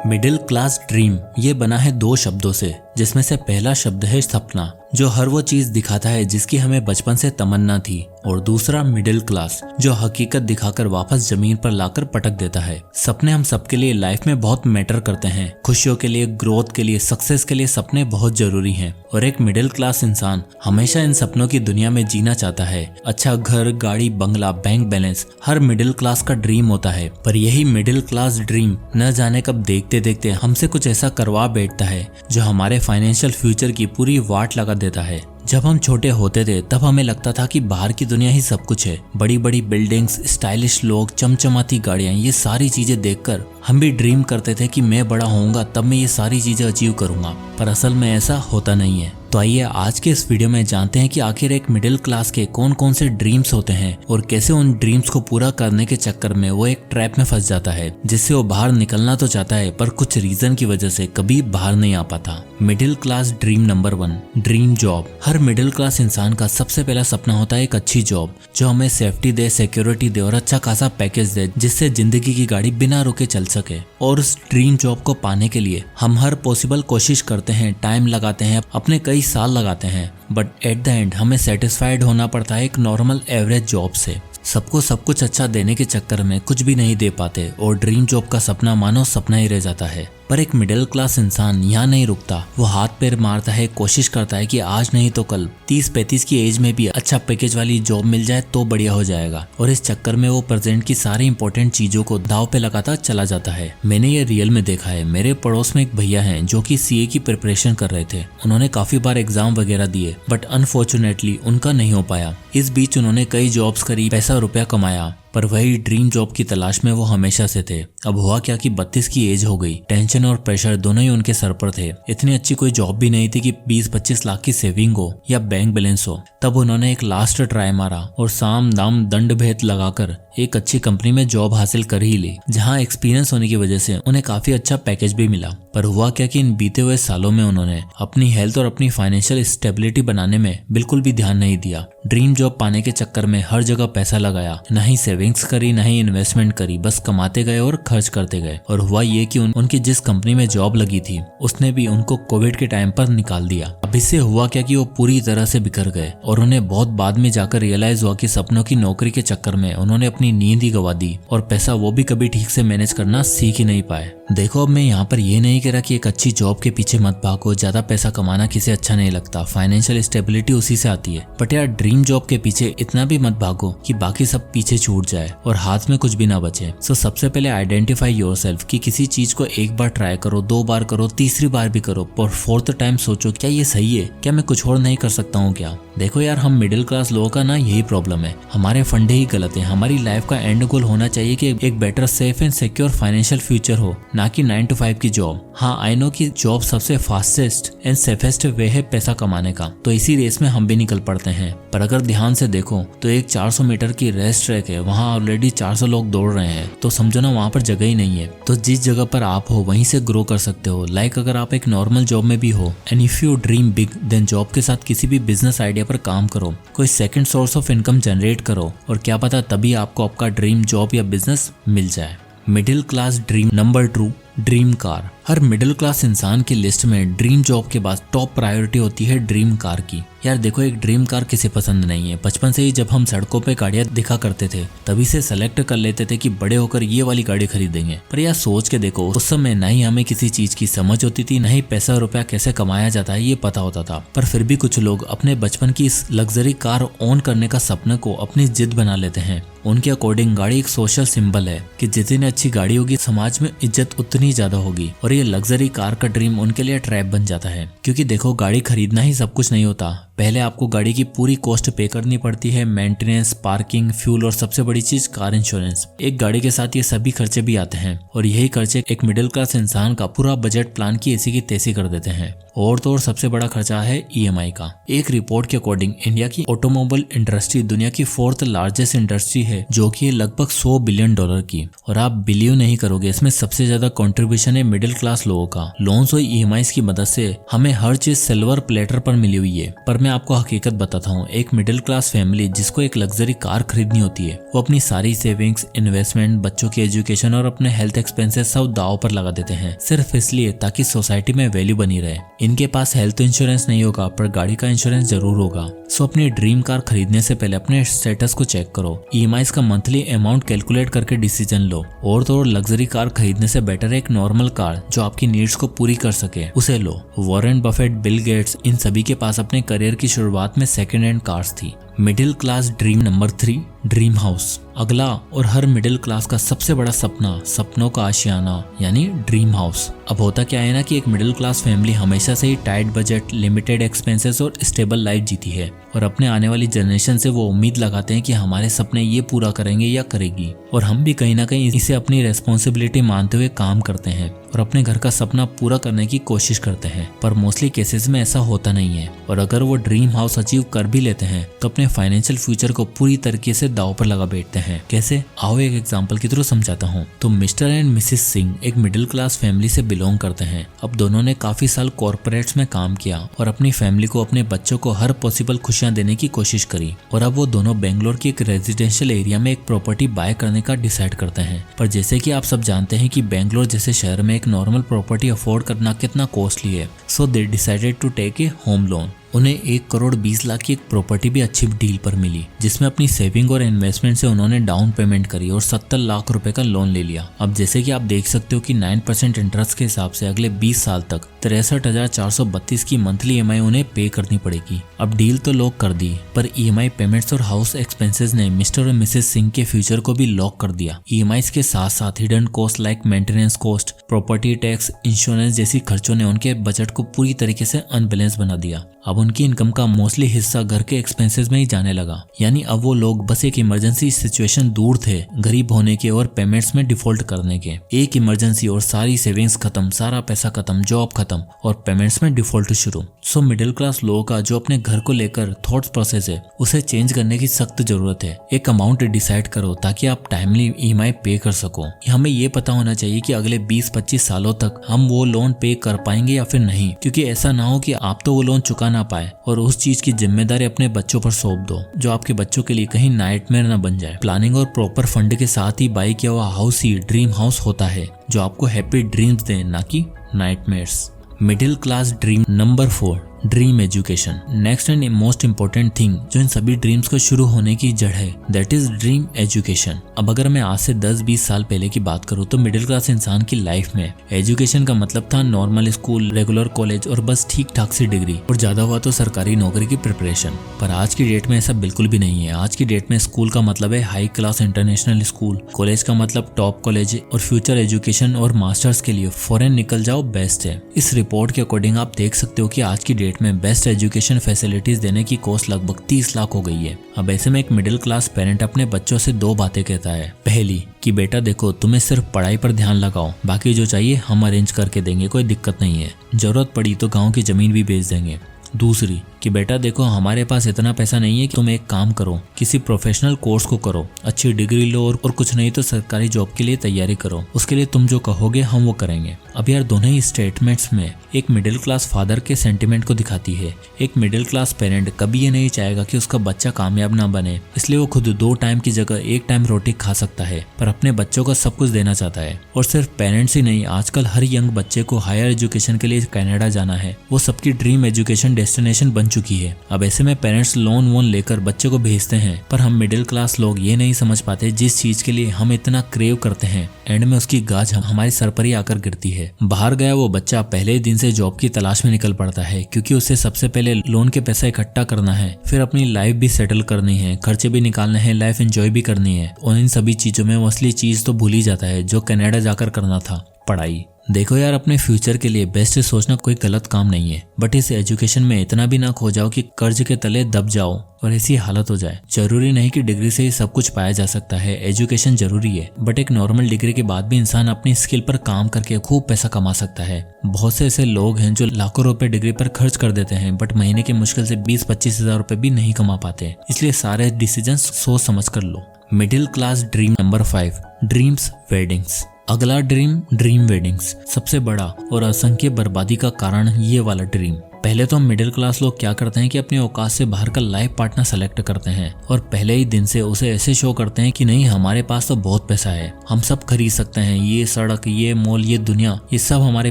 Middle class dream ये बना है दो शब्दों से, जिसमें से पहला शब्द है सपना, जो हर वो चीज दिखाता है जिसकी हमें बचपन से तमन्ना थी, और दूसरा मिडिल क्लास, जो हकीकत दिखाकर वापस जमीन पर लाकर पटक देता है। सपने हम सबके लिए लाइफ में बहुत मैटर करते हैं। खुशियों के लिए, ग्रोथ के लिए, सक्सेस के लिए सपने बहुत जरूरी हैं। और एक मिडिल क्लास इंसान हमेशा इन सपनों की दुनिया में जीना चाहता है। अच्छा घर, गाड़ी, बंगला, बैंक बैलेंस हर मिडिल क्लास का ड्रीम होता है। पर यही मिडिल क्लास ड्रीम न जाने कब देखते देखते हमसे कुछ ऐसा करवा बैठता है जो हमारे फाइनेंशियल फ्यूचर की पूरी वाट लगा देता है। जब हम छोटे होते थे तब हमें लगता था कि बाहर की दुनिया ही सब कुछ है। बड़ी बड़ी बिल्डिंग्स, स्टाइलिश लोग, चमचमाती गाड़ियां, ये सारी चीजें देखकर हम भी ड्रीम करते थे कि मैं बड़ा होऊंगा तब मैं ये सारी चीजें अचीव करूंगा। पर असल में ऐसा होता नहीं है। तो आइए आज के इस वीडियो में जानते हैं कि आखिर एक मिडिल क्लास के कौन कौन से ड्रीम्स होते हैं और कैसे उन ड्रीम्स को पूरा करने के चक्कर में वो एक ट्रैप में फंस जाता है, जिससे वो बाहर निकलना तो चाहता है पर कुछ रीजन की वजह से कभी बाहर नहीं आ पाता। Middle class dream number 1, dream job. हर मिडिल क्लास इंसान का सबसे पहला सपना होता है एक अच्छी जॉब जो हमें सेफ्टी दे, सिक्योरिटी दे और अच्छा खासा पैकेज दे, जिससे जिंदगी की गाड़ी बिना रुके चल सके। और उस ड्रीम जॉब को पाने के लिए हम हर पॉसिबल कोशिश करते हैं, टाइम लगाते हैं, अपने कई साल लगाते हैं, बट एट द एंड हमें सेटिस्फाइड होना पड़ता है एक नॉर्मल एवरेज जॉब से। सबको सब कुछ अच्छा देने के चक्कर में कुछ भी नहीं दे पाते और ड्रीम जॉब का सपना मानो सपना ही रह जाता है। पर एक मिडिल क्लास इंसान यहाँ नहीं रुकता। वो हाथ पैर मारता है, कोशिश करता है कि आज नहीं तो कल 30-35 की एज में भी अच्छा पैकेज वाली जॉब मिल जाए तो बढ़िया हो जाएगा। और इस चक्कर में वो प्रेजेंट की सारी इंपॉर्टेंट चीजों को दाव पे लगाता चला जाता है। मैंने ये रियल में देखा है। मेरे पड़ोस में एक भैया हैं जो कि सीए की प्रिपरेशन कर रहे थे। उन्होंने काफी बार एग्जाम वगैरह दिए बट अनफॉर्चुनेटली उनका नहीं हो पाया। इस बीच उन्होंने कई जॉब्स करी, पैसा रुपया कमाया, पर वही ड्रीम जॉब की तलाश में वो हमेशा से थे। अब हुआ क्या कि 32 की एज हो गई। टेंशन और प्रेशर दोनों ही उनके सर पर थे। इतनी अच्छी कोई जॉब भी नहीं थी कि 20-25 लाख की सेविंग हो या बैंक बैलेंस हो। तब उन्होंने एक लास्ट ट्राई मारा और साम दाम दंड भेद लगाकर एक अच्छी कंपनी में जॉब हासिल कर ही ली, जहां एक्सपीरियंस होने की वजह से उन्हें काफी अच्छा पैकेज भी मिला। पर हुआ क्या कि इन बीते हुए सालों में उन्होंने अपनी हेल्थ और अपनी फाइनेंशियल स्टेबिलिटी बनाने में बिल्कुल भी ध्यान नहीं दिया। ड्रीम जॉब पाने के चक्कर में हर जगह पैसा लगाया, न ही सेविंग्स करी, न ही इन्वेस्टमेंट करी, बस कमाते गए और खर्च करते गए। और हुआ ये कि उनकी जिस कंपनी में जॉब लगी थी उसने भी उनको कोविड के टाइम पर निकाल दिया। अब इससे हुआ क्या कि वो पूरी तरह से बिखर गए और उन्हें बहुत बाद में जाकर रियलाइज हुआ कि सपनों की नौकरी के चक्कर में उन्होंने अपनी नींद ही गवा दी और पैसा वो भी कभी ठीक से मैनेज करना सीख ही नहीं पाए। देखो, अब मैं यहाँ पर ये नहीं कह रहा कि एक अच्छी जॉब के पीछे मत भागो, ज्यादा पैसा कमाना किसे अच्छा नहीं लगता, फाइनेंशियल स्टेबिलिटी उसी से आती है। बट यार ड्रीम जॉब के पीछे इतना भी मत भागो कि बाकी सब पीछे छूट जाए और हाथ में कुछ भी ना बचे। सो सबसे पहले आइडेंटिफाई योरसेल्फ कि किसी चीज को एक बार ट्राई करो, 2 बार करो, तीसरी बार भी करो, पर 4th टाइम सोचो क्या ये सही है, क्या मैं कुछ और नहीं कर सकता हूँ क्या। देखो यार, हम मिडिल क्लास लोगों का ना यही प्रॉब्लम है, हमारे फंडे ही गलत है। हमारी लाइफ का एंड गोल होना चाहिए कि एक better, safe and secure financial future हो, ना कि 9 to 5 की जॉब। हाँ, आई नो कि जॉब सबसे फास्टेस्ट एंड सेफेस्ट वे है पैसा कमाने का, तो इसी रेस में हम भी निकल पड़ते हैं। पर अगर ध्यान से देखो तो एक 400 मीटर की रेस ट्रैक है, वहाँ ऑलरेडी 400 लोग दौड़ रहे हैं, तो समझो ना वहाँ पर जगह ही नहीं है। तो जिस जगह पर आप हो वहीं से ग्रो कर सकते हो। लाइक अगर आप एक नॉर्मल जॉब में भी हो and if you dream big, then job के साथ किसी भी बिजनेस आइडिया पर काम करो, कोई second source of income generate करो, और क्या पता तभी आपको आपका ड्रीम जॉब या बिजनेस मिल जाए। Middle class dream number 2, dream car. हर मिडिल क्लास इंसान की लिस्ट में ड्रीम जॉब के बाद टॉप प्रायोरिटी होती है ड्रीम कार की। यार देखो, एक ड्रीम कार किसे पसंद नहीं है। बचपन से ही जब हम सड़कों पे गाड़ियां दिखा करते थे तभी से सेलेक्ट कर लेते थे कि बड़े होकर ये वाली गाड़ी खरीदेंगे। पर यार सोच के देखो, उस समय न ही हमें किसी चीज की समझ होती थी, न ही पैसा रुपया कैसे कमाया जाता है ये पता होता था। पर फिर भी कुछ लोग अपने बचपन की इस लग्जरी कार ओन करने का सपने को अपनी जिद बना लेते हैं। उनके अकॉर्डिंग गाड़ी एक सोशल सिंबल है कि जितनी अच्छी गाड़ी होगी समाज में इज्जत उतनी ज्यादा होगी, और ये लग्जरी कार का ड्रीम उनके लिए ट्रैप बन जाता है। क्योंकि देखो, गाड़ी खरीदना ही सब कुछ नहीं होता। पहले आपको गाड़ी की पूरी कॉस्ट पे करनी पड़ती है, मेंटेनेंस, पार्किंग, फ्यूल और सबसे बड़ी चीज कार इंश्योरेंस। एक गाड़ी के साथ ये सभी खर्चे भी आते हैं और यही खर्चे एक मिडिल क्लास इंसान का पूरा बजट प्लान की ऐसी की तैसी कर देते हैं। और तो और सबसे बड़ा खर्चा है ईएमआई का। एक रिपोर्ट के अकॉर्डिंग इंडिया की ऑटोमोबाइल इंडस्ट्री दुनिया की 4th लार्जेस्ट इंडस्ट्री है, जो कि लगभग $100 बिलियन की। और आप बिलीव नहीं करोगे, इसमें सबसे ज्यादा कंट्रीब्यूशन है मिडिल क्लास लोगों का। लोन्स और ईएमआई की मदद से हमें हर चीज सिल्वर प्लेटर पर मिली हुई है। पर मैं मैं आपको हकीकत बताता हूँ। एक मिडिल क्लास फैमिली जिसको एक लग्जरी कार खरीदनी होती है, वो अपनी सारी सेविंग्स, इन्वेस्टमेंट, बच्चों की एजुकेशन और अपने हेल्थ एक्सपेंसेस सब दांव पर लगा देते हैं, सिर्फ इसलिए ताकि सोसाइटी में वैल्यू बनी रहे। इनके पास हेल्थ इंश्योरेंस नहीं होगा पर गाड़ी का इंश्योरेंस जरूर होगा। सो अपनी ड्रीम कार खरीदने से पहले अपने स्टेटस को चेक करो, ईएमआईज का मंथली अमाउंट कैलकुलेट करके डिसीजन लो। और तो और लग्जरी कार खरीदने से बेटर है एक नॉर्मल कार जो आपकी नीड्स को पूरी कर सके, उसे लो। वॉरेन बफेट, बिल गेट्स, इन सभी के पास अपने करियर की शुरुआत में सेकेंड हैंड कार्स थी। Middle class dream number 3, dream house. अगला और हर मिडिल क्लास का सबसे बड़ा सपना, सपनों का आशियाना यानी ड्रीम हाउस। अब होता क्या है ना कि एक मिडिल क्लास फैमिली हमेशा से ही टाइट बजट, लिमिटेड एक्सपेंसेस और स्टेबल लाइफ जीती है, और अपने आने वाली जनरेशन से वो उम्मीद लगाते हैं कि हमारे सपने ये पूरा करेंगे या करेगी। और हम भी कहीं ना कहीं इसे अपनी रेस्पॉन्सिबिलिटी मानते हुए काम करते हैं और अपने घर का सपना पूरा करने की कोशिश करते हैं। पर मोस्टली केसेस में ऐसा होता नहीं है, और अगर वो ड्रीम हाउस अचीव कर भी लेते हैं तो अपने फाइनेंशियल फ्यूचर को पूरी तरीके से दांव पर लगा बैठते हैं। कैसे? आओ एक एग्जांपल के थ्रू समझाता हूँ। तो मिस्टर एंड मिसेस सिंह एक मिडिल क्लास फैमिली से बिलोंग करते हैं। अब दोनों ने काफी साल कॉर्पोरेट्स में काम किया और अपनी फैमिली को, अपने बच्चों को हर पॉसिबल खुशियां देने की कोशिश करी। और अब वो दोनों बेंगलोर की एक रेजिडेंशियल एरिया में एक प्रॉपर्टी बाय करने का डिसाइड करते हैं। पर जैसे कि आप सब जानते हैं कि बेंगलोर जैसे शहर में एक नॉर्मल प्रॉपर्टी अफोर्ड करना कितना कॉस्टली है। So they decided to take a home loan. उन्हें 1,20,00,000 की एक प्रॉपर्टी भी अच्छी डील पर मिली, जिसमें अपनी सेविंग और इन्वेस्टमेंट से उन्होंने डाउन पेमेंट करी और 70 लाख रुपए का लोन ले लिया। अब जैसे कि आप देख सकते हो कि 9% इंटरेस्ट के हिसाब से अगले 20 साल तक 63,432 की मंथली ईएमआई उन्हें पे करनी पड़ेगी। अब डील तो लॉक कर दी, पर ईएमआई पेमेंट्स और हाउस एक्सपेंसेस ने मिस्टर और मिसेस सिंह के फ्यूचर को भी लॉक कर दिया। ईएमआई के साथ साथ hidden cost like maintenance cost, property tax, insurance जैसी खर्चों ने उनके बजट को पूरी तरीके से अनबैलेंस बना दिया। अब उनकी इनकम का मोस्टली हिस्सा घर के एक्सपेंसेस में ही जाने लगा। यानी अब वो लोग बस एक इमरजेंसी सिचुएशन दूर थे गरीब होने के और पेमेंट्स में डिफॉल्ट करने के। एक इमरजेंसी और सारी सेविंग्स खत्म, सारा पैसा खत्म, जॉब खत्म और पेमेंट्स में डिफॉल्ट शुरू। सो मिडिल क्लास लोगों का जो अपने घर को लेकर थॉट्स प्रोसेस है, उसे चेंज करने की सख्त जरूरत है। एक अमाउंट डिसाइड करो ताकि आप टाइमली ईएमआई पे कर सको। हमें ये पता होना चाहिए कि अगले 20-25 सालों तक हम वो लोन पे कर पाएंगे या फिर नहीं, क्योंकि ऐसा ना हो कि आप तो वो लोन चुका ना पाए और उस चीज की जिम्मेदारी अपने बच्चों पर सौंप दो, जो आपके बच्चों के लिए कहीं नाइटमेयर ना बन जाए। प्लानिंग और प्रॉपर फंड के साथ ही बाई किया हुआ हाउस ही ड्रीम हाउस होता है, जो आपको हैप्पी ड्रीम्स दे, ना कि nightmares. Middle class dream number 4, dream education. Next and most important thing जो इन सभी ड्रीम्स को शुरू होने की जड़ है, दैट इज ड्रीम एजुकेशन। अब अगर मैं आज से 10-20 साल पहले की बात करूँ तो मिडिल क्लास इंसान की लाइफ में एजुकेशन का मतलब था नॉर्मल स्कूल, रेगुलर कॉलेज और बस ठीक ठाक सी डिग्री, और ज्यादा हुआ तो सरकारी नौकरी की प्रिपरेशन। पर आज की डेट में ऐसा बिल्कुल भी नहीं है। आज की डेट में स्कूल का मतलब है high class international school, college का मतलब टॉप कॉलेज, और फ्यूचर एजुकेशन और मास्टर्स के लिए फॉरेन निकल जाओ बेस्ट है। इस रिपोर्ट के अकॉर्डिंग आप देख सकते हो कि आज की डेट में बेस्ट एजुकेशन फैसिलिटीज देने की कॉस्ट लगभग 30 लाख हो गई है। अब ऐसे में एक मिडिल क्लास पेरेंट अपने बच्चों से 2 बातें कहता है। पहली कि बेटा देखो, तुम्हें सिर्फ पढ़ाई पर ध्यान लगाओ, बाकी जो चाहिए हम अरेंज करके देंगे, कोई दिक्कत नहीं है, जरूरत पड़ी तो गाँव की जमीन भी बेच देंगे। दूसरी कि बेटा देखो, हमारे पास इतना पैसा नहीं है कि तुम एक काम करो, किसी प्रोफेशनल कोर्स को करो, अच्छी डिग्री लो और कुछ नहीं तो सरकारी जॉब के लिए तैयारी करो, उसके लिए तुम जो कहोगे हम वो करेंगे। अब यार दोनों ही स्टेटमेंट्स में एक मिडिल क्लास फादर के सेंटिमेंट को दिखाती है। एक मिडिल क्लास पेरेंट कभी ये नहीं चाहेगा कि उसका बच्चा कामयाब ना बने, इसलिए वो खुद 2 टाइम की जगह 1 टाइम रोटी खा सकता है, पर अपने बच्चों को सब कुछ देना चाहता है। और सिर्फ पेरेंट्स ही नहीं, आजकल हर यंग बच्चे को हायर एजुकेशन के लिए कनाडा जाना है, वो सबकी ड्रीम एजुकेशन डेस्टिनेशन बन चुकी है। अब ऐसे में पेरेंट्स लोन वोन लेकर बच्चे को भेजते हैं, पर हम मिडिल क्लास लोग ये नहीं समझ पाते जिस चीज के लिए हम इतना क्रेव करते हैं, एंड में उसकी गाज हमारे सर पर ही आकर गिरती है। बाहर गया वो बच्चा पहले ही दिन से जॉब की तलाश में निकल पड़ता है, क्योंकि उसे सबसे पहले लोन के पैसा इकट्ठा करना है, फिर अपनी लाइफ भी सेटल करनी है, खर्चे भी निकालने हैं, लाइफ एंजॉय भी करनी है, और इन सभी चीजों में वो असली चीज तो भूल ही जाता है जो कनाडा जाकर करना था, पढ़ाई। देखो यार, अपने फ्यूचर के लिए बेस्ट सोचना कोई गलत काम नहीं है, बट इस एजुकेशन में इतना भी ना खो जाओ कि कर्ज के तले दब जाओ और ऐसी हालत हो जाए। जरूरी नहीं कि डिग्री से ही सब कुछ पाया जा सकता है, एजुकेशन जरूरी है, बट एक नॉर्मल डिग्री के बाद भी इंसान अपनी स्किल पर काम करके खूब पैसा कमा सकता है। बहुत से ऐसे लोग हैं जो लाखों रुपए डिग्री पर खर्च कर देते हैं, बट महीने की मुश्किल से 20-25 हजार रुपए भी नहीं कमा पाते। इसलिए सारे डिसीजन सोच समझ कर लो। Middle class dream number 5, dreams weddings. अगला ड्रीम वेडिंग्स। सबसे बड़ा और असंख्य बर्बादी का कारण ये वाला ड्रीम। पहले तो हम मिडिल क्लास लोग क्या करते हैं कि अपनी औकात से बाहर का लाइफ पार्टनर सेलेक्ट करते हैं और पहले ही दिन से उसे ऐसे शो करते हैं कि नहीं, हमारे पास तो बहुत पैसा है, हम सब खरीद सकते हैं, ये सड़क, ये मॉल, ये दुनिया, ये सब हमारे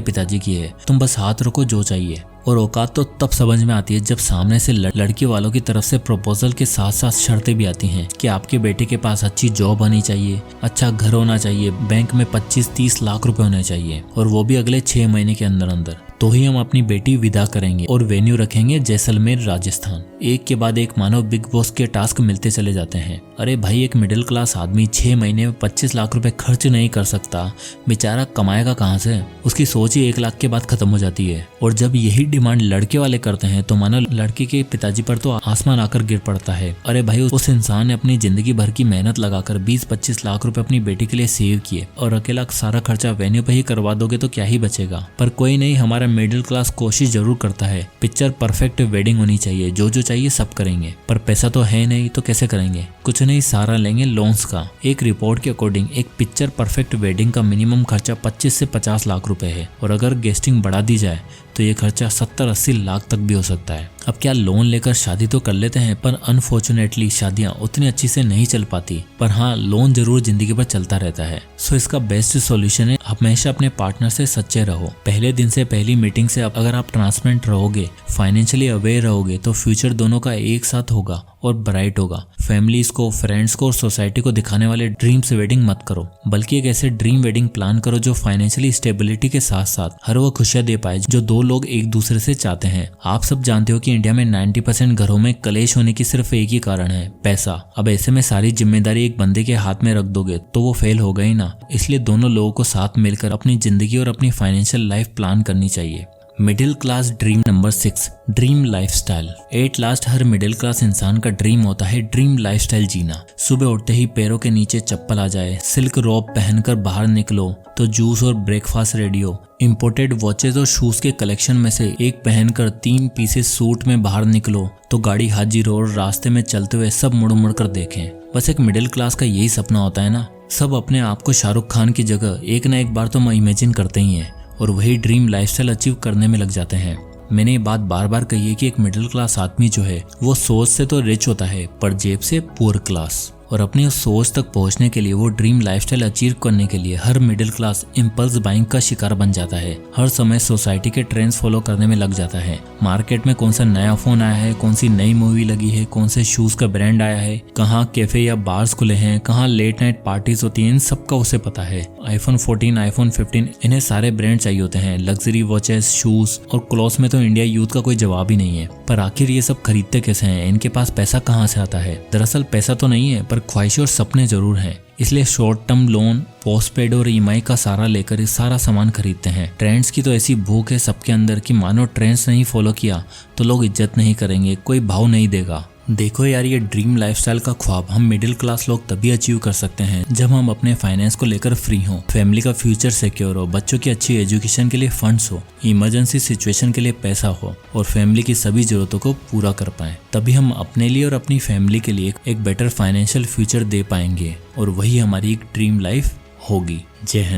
पिताजी की है, तुम बस हाथ रखो जो चाहिए। और औकात तो तब समझ में आती है जब सामने से लड़की वालों की तरफ से प्रपोजल के साथ साथ शर्तें भी आती हैं कि आपके बेटे के पास अच्छी जॉब होनी चाहिए, अच्छा घर होना चाहिए, बैंक में 25-30 लाख रुपए होने चाहिए और वो भी अगले 6 महीने के अंदर अंदर, तो ही हम अपनी बेटी विदा करेंगे और वेन्यू रखेंगे जैसलमेर राजस्थान। एक के बाद एक मानो बिग बॉस के टास्क मिलते चले जाते हैं। अरे भाई, एक मिडिल क्लास आदमी 6 महीने में 25 लाख रुपए खर्च नहीं कर सकता, बेचारा कमाएगा कहाँ से? उसकी सोच ही 1 लाख के बाद खत्म हो जाती है। और जब यही डिमांड लड़के वाले करते हैं तो मानो लड़के के पिताजी पर तो आसमान आकर गिर पड़ता है। अरे भाई, उस इंसान ने अपनी जिंदगी भर की मेहनत लगाकर 20-25 लाख रुपए अपनी बेटी के लिए सेव किए और अकेला सारा खर्चा वेन्यू पे ही करवा दोगे तो क्या ही बचेगा। पर कोई नहीं, हमारा मिडिल क्लास कोशिश जरूर करता है, पिक्चर परफेक्ट वेडिंग होनी चाहिए, जो जो चाहिए सब करेंगे, पर पैसा तो है नहीं तो कैसे करेंगे? कुछ नहीं, सहारा लेंगे लोन्स का। एक रिपोर्ट के अकॉर्डिंग एक पिक्चर परफेक्ट वेडिंग का मिनिमम खर्चा 25 से 50 लाख रुपए है और अगर गेस्टिंग बढ़ा दी जाए तो ये खर्चा 70-80 लाख तक भी हो सकता है। अब क्या लोन लेकर शादी तो कर लेते हैं, पर अनफॉर्चुनेटली शादियां उतनी अच्छी से नहीं चल पाती, पर हाँ, लोन जरूर जिंदगी भर चलता रहता है। सो इसका बेस्ट सॉल्यूशन है हमेशा अपने पार्टनर से सच्चे रहो। पहले दिन से, पहली मीटिंग से अगर आप ट्रांसपेरेंट रहोगे, फाइनेंशियली अवेयर रहोगे, तो फ्यूचर दोनों का एक साथ होगा और ब्राइट होगा। फैमिलीज को, फ्रेंड्स को और सोसाइटी को दिखाने वाले ड्रीम्स वेडिंग मत करो, बल्कि एक ऐसे ड्रीम वेडिंग प्लान करो जो फाइनेंशियली स्टेबिलिटी के साथ साथ हर वो खुशियां दे पाए जो दो लोग एक दूसरे से चाहते हैं। आप सब जानते हो कि इंडिया में 90% घरों में कलेश होने की सिर्फ एक ही कारण है, पैसा। अब ऐसे में सारी जिम्मेदारी एक बंदे के हाथ में रख दोगे तो वो फेल हो गई ना। इसलिए दोनों लोगों को साथ मिलकर अपनी जिंदगी और अपनी फाइनेंशियल लाइफ प्लान करनी चाहिए। Middle class dream number 6, dream lifestyle. At last her middle class इंसान का ड्रीम होता है ड्रीम लाइफस्टाइल जीना। सुबह उठते ही पैरों के नीचे चप्पल आ जाए, सिल्क रोब पहनकर बाहर निकलो तो जूस और ब्रेकफास्ट रेडी हो, इंपोर्टेड वॉचेस और शूज के कलेक्शन में से एक पहनकर 3 पीसेस सूट में बाहर निकलो तो गाड़ी हाजिर हो और रास्ते में चलते हुए सब मुड़ मुड़ कर देखें। बस एक मिडिल क्लास का यही सपना होता है ना। सब अपने आप को शाहरुख खान की जगह एक ना एक बार तो इमेजिन करते ही हैं और वही ड्रीम लाइफस्टाइल अचीव करने में लग जाते हैं। मैंने ये बात बार बार कही है कि एक मिडिल क्लास आदमी जो है वो सोच से तो रिच होता है पर जेब से पुअर क्लास, और अपनी उस सोच तक पहुंचने के लिए, वो ड्रीम लाइफस्टाइल अचीव करने के लिए हर मिडिल क्लास इम्पल्स बाइंग का शिकार बन जाता है। हर समय सोसाइटी के ट्रेंड्स फॉलो करने में लग जाता है। मार्केट में कौन सा नया फोन आया है, कौन सी नई मूवी लगी है, कौन से शूज का ब्रांड आया है, कहाँ कैफे या बार्स खुले हैं, कहाँ लेट नाइट पार्टीज होती हैं, इन सबका उसे पता है। iPhone 14, iPhone 15, इन्हें सारे ब्रांड चाहिए होते हैं। लग्जरी वॉचेस, शूज और क्लॉथ्स में तो इंडिया यूथ का कोई जवाब ही नहीं है। पर आखिर ये सब खरीदते कैसे हैं? इनके पास पैसा कहाँ से आता है? दरअसल पैसा तो नहीं है, पर ख्वाहिशें और सपने जरूर हैं। इसलिए शॉर्ट टर्म लोन, पोस्टपेड और EMI का सहारा लेकर सारा सामान खरीदते हैं। ट्रेंड्स की तो ऐसी भूख है सबके अंदर कि मानो ट्रेंड्स नहीं फॉलो किया तो लोग इज्जत नहीं करेंगे, कोई भाव नहीं देगा। देखो यार, ये ड्रीम लाइफस्टाइल का ख्वाब हम मिडिल क्लास लोग तभी अचीव कर सकते हैं जब हम अपने फाइनेंस को लेकर फ्री हों, फैमिली का फ्यूचर सिक्योर हो, बच्चों की अच्छी एजुकेशन के लिए फंड्स हो, इमरजेंसी सिचुएशन के लिए पैसा हो और फैमिली की सभी जरूरतों को पूरा कर पाएं। तभी हम अपने लिए और अपनी फैमिली के लिए एक बेटर फाइनेंशियल फ्यूचर दे पाएंगे और वही हमारी एक ड्रीम लाइफ होगी। जय हिंद।